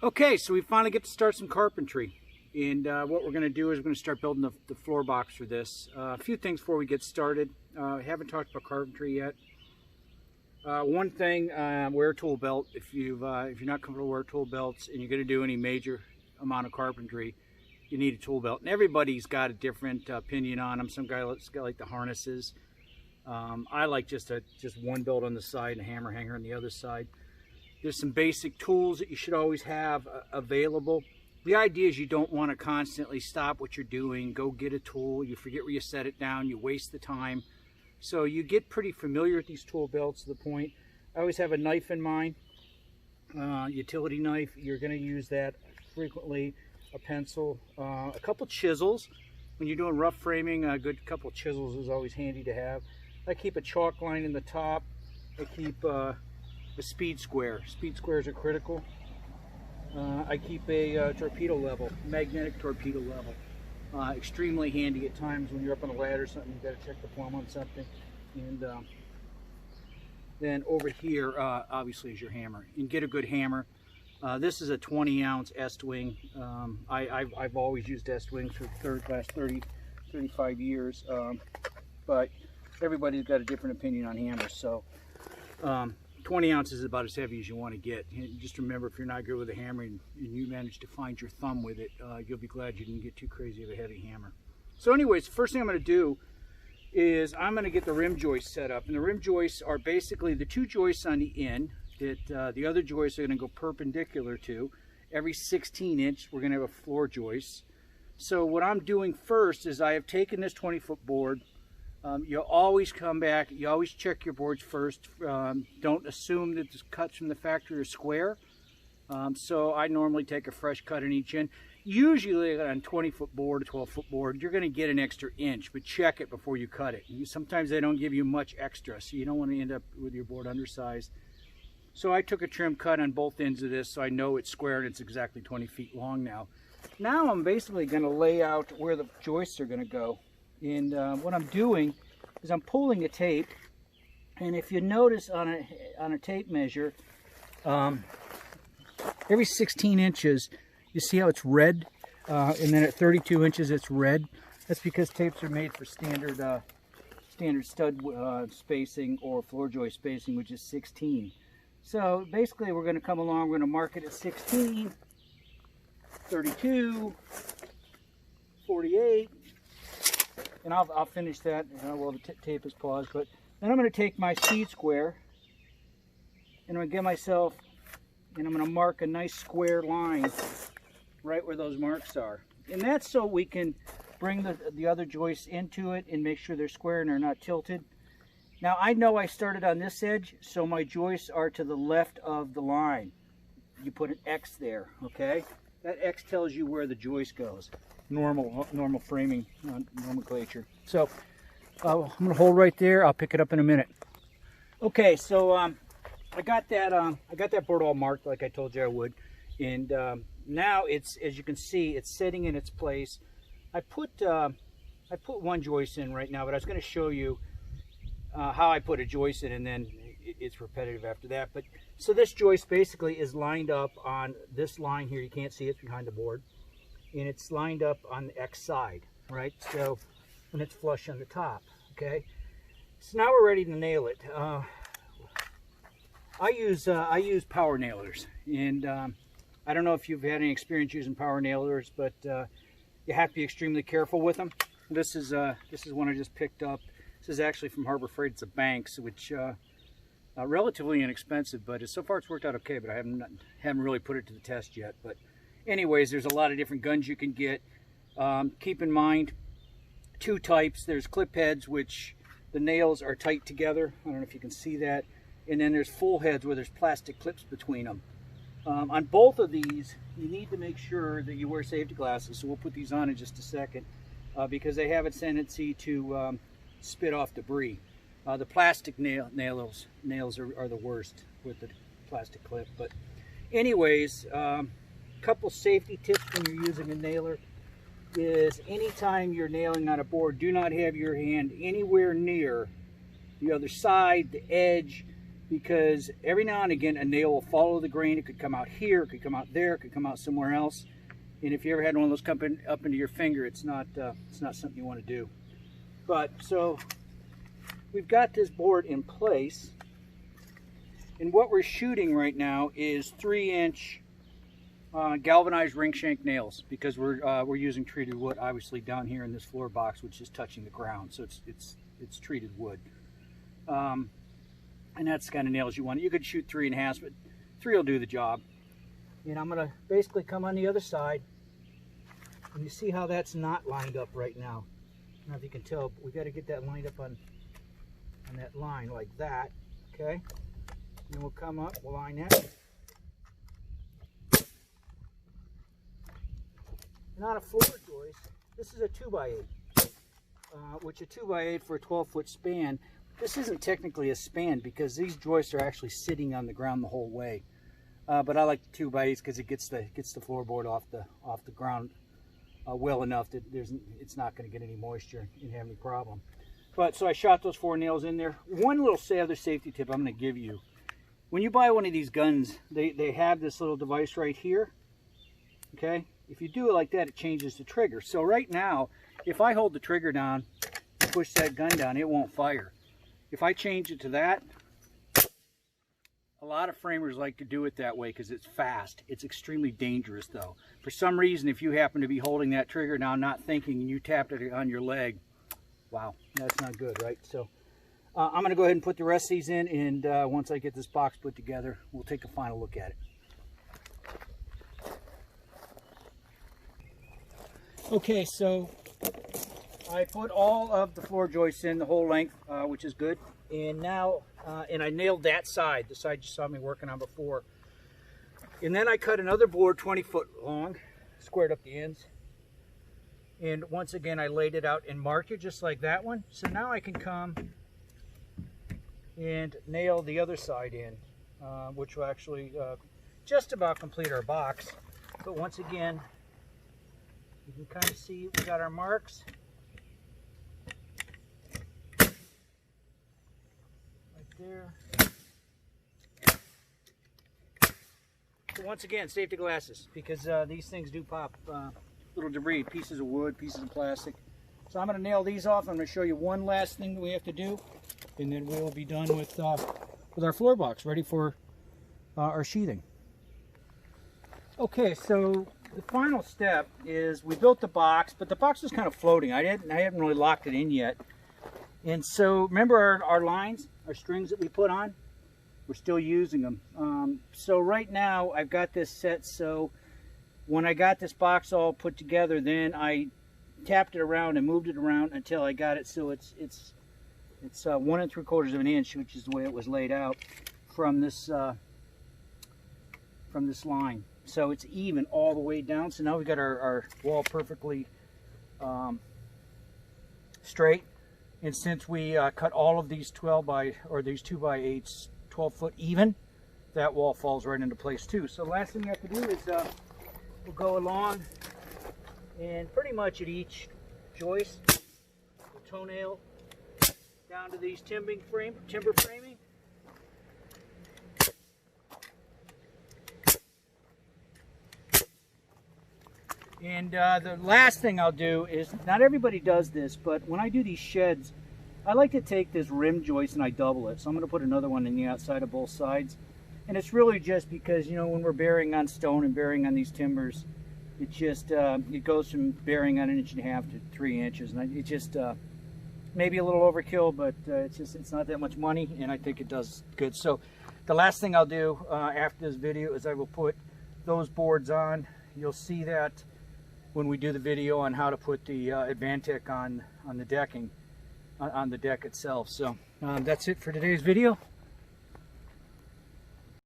Okay, so we finally get to start some carpentry. And what we're going to do is we're going to start building the floor box for this. A few things before we get started. I haven't talked about carpentry yet. One thing, wear a tool belt. If you're not comfortable wearing tool belts and you're going to do any major amount of carpentry, you need a tool belt. And everybody's got a different opinion on them. Some guys like the harnesses. I like just one belt on the side and a hammer hanger on the other side. There's some basic tools that you should always have available. The idea is you don't want to constantly stop what you're doing, go get a tool, you forget where you set it down, you waste the time. So you get pretty familiar with these tool belts to the point. I always have a knife in mind, utility knife. You're going to use that frequently, a pencil, a couple chisels. When you're doing rough framing, a good couple chisels is always handy to have. I keep a chalk line in the top. I keep a speed square. Speed squares are critical. I keep a torpedo level, magnetic torpedo level. Extremely handy at times when you're up on a ladder or something, you've got to check the plumb on something. And then over here, obviously, is your hammer. And get a good hammer. This is a 20-ounce Estwing. I've always used Estwings for the last 35 years. But everybody's got a different opinion on hammers. So 20 ounces is about as heavy as you want to get. And just remember, if you're not good with a hammer and you manage to find your thumb with it, you'll be glad you didn't get too crazy of a heavy hammer. So anyways, the first thing I'm going to do is I'm going to get the rim joists set up. And the rim joists are basically the two joists on the end that the other joists are going to go perpendicular to. Every 16 inch, we're going to have a floor joist. So what I'm doing first is I have taken this 20-foot board. You'll always come back, you always check your boards first. Don't assume that the cuts from the factory are square. So I normally take a fresh cut in each end. Usually on a 20-foot board, a 12-foot board, you're going to get an extra inch, but check it before you cut it. Sometimes they don't give you much extra, so you don't want to end up with your board undersized. So I took a trim cut on both ends of this, so I know it's square and it's exactly 20 feet long now. Now I'm basically going to lay out where the joists are going to go. And what I'm doing is I'm pulling a tape, and if you notice on a tape measure, every 16 inches, you see how it's red, and then at 32 inches it's red. That's because tapes are made for standard stud spacing or floor joist spacing, which is 16. So basically we're going to come along, we're going to mark it at 16, 32, 48, and I'll finish that while the tape is paused. But then I'm going to take my speed square and I'm going to get myself, and I'm going to mark a nice square line right where those marks are. And that's so we can bring the other joists into it and make sure they're square and they're not tilted. Now I know I started on this edge, so my joists are to the left of the line. You put an X there, okay? That X tells you where the joist goes. Normal framing nomenclature. So I'm going to hold right there. I'll pick it up in a minute. Okay, so I got that board all marked like I told you I would, and now it's, as you can see, it's sitting in its place. I put one joist in right now, but I was going to show you how I put a joist in, and then it's repetitive after that. But so this joist basically is lined up on this line here. You can't see it behind the board. And it's lined up on the X side, right? So, and it's flush on the top, okay? So now we're ready to nail it. I use power nailers, and I don't know if you've had any experience using power nailers, but you have to be extremely careful with them. This is one I just picked up. This is actually from Harbor Freight. It's a Banks, which relatively inexpensive, but so far it's worked out okay. But I haven't really put it to the test yet. But anyways, there's a lot of different guns you can get. Keep in mind, two types. There's clip heads, which the nails are tight together. I don't know if you can see that. And then there's full heads where there's plastic clips between them. On both of these, you need to make sure that you wear safety glasses. So we'll put these on in just a second, because they have a tendency to spit off debris. The plastic nails are the worst with the plastic clip. But anyways, couple safety tips when you're using a nailer is anytime you're nailing on a board, do not have your hand anywhere near the other side, the edge, because every now and again a nail will follow the grain. It could come out here, it could come out there, it could come out somewhere else. And if you ever had one of those come up into your finger, it's not something you want to do. But so we've got this board in place, and what we're shooting right now is 3-inch galvanized ring shank nails, because we're using treated wood obviously down here in this floor box, which is touching the ground, so it's treated wood. And that's the kind of nails you want. You could shoot 3.5, but 3 will do the job. And I'm going to basically come on the other side, and you see how that's not lined up right now. I don't know if you can tell, but we got to get that lined up on that line like that. Okay, and then we'll come up, we'll line that. And on a floor joist, this is a 2x8, which a 2x8 for a 12-foot span. This isn't technically a span because these joists are actually sitting on the ground the whole way. But I like the 2x8s because it gets the floorboard off the ground well enough that it's not going to get any moisture and have any problem. But so I shot those 4 nails in there. One little other safety tip I'm going to give you: when you buy one of these guns, they have this little device right here. Okay, if you do it like that, it changes the trigger. So right now, if I hold the trigger down and push that gun down, it won't fire. If I change it to that, a lot of framers like to do it that way because it's fast. It's extremely dangerous though. For some reason, if you happen to be holding that trigger down, not thinking, and you tapped it on your leg, wow, that's not good, right? So I'm going to go ahead and put the rest of these in, and once I get this box put together, we'll take a final look at it. Okay, so I put all of the floor joists in the whole length, which is good. And now, and I nailed that side, the side you saw me working on before. And then I cut another board 20 foot long, squared up the ends. And once again, I laid it out and marked it just like that one. So now I can come and nail the other side in, which will actually just about complete our box. But once again, you can kind of see we got our marks. There. So once again, safety glasses, because these things do pop little debris, pieces of wood, pieces of plastic. So I'm going to nail these off. I'm going to show you one last thing that we have to do, and then we'll be done with our floor box, ready for our sheathing. Okay, so the final step is we built the box, but the box was kind of floating. I haven't really locked it in yet. And so remember our lines, our strings that we put on? We're still using them. So right now I've got this set, so when I got this box all put together, then I tapped it around and moved it around until I got it so it's 1 3/4 of an inch, which is the way it was laid out from this line. So it's even all the way down. So now we've got our wall perfectly straight. And since we cut all of these 2x8s 12 foot even, that wall falls right into place too. So the last thing you have to do is we'll go along and pretty much at each joist, the toenail down to these timber framing. And the last thing I'll do is, not everybody does this, but when I do these sheds, I like to take this rim joist and I double it. So I'm going to put another one in the outside of both sides. And it's really just because, you know, when we're bearing on stone and bearing on these timbers, it just, it goes from bearing on 1.5 inches to 3 inches. And it just, maybe a little overkill, but it's not that much money, and I think it does good. So the last thing I'll do after this video is I will put those boards on. You'll see that when we do the video on how to put the Advantech on the decking, on the deck itself. So that's it for today's video.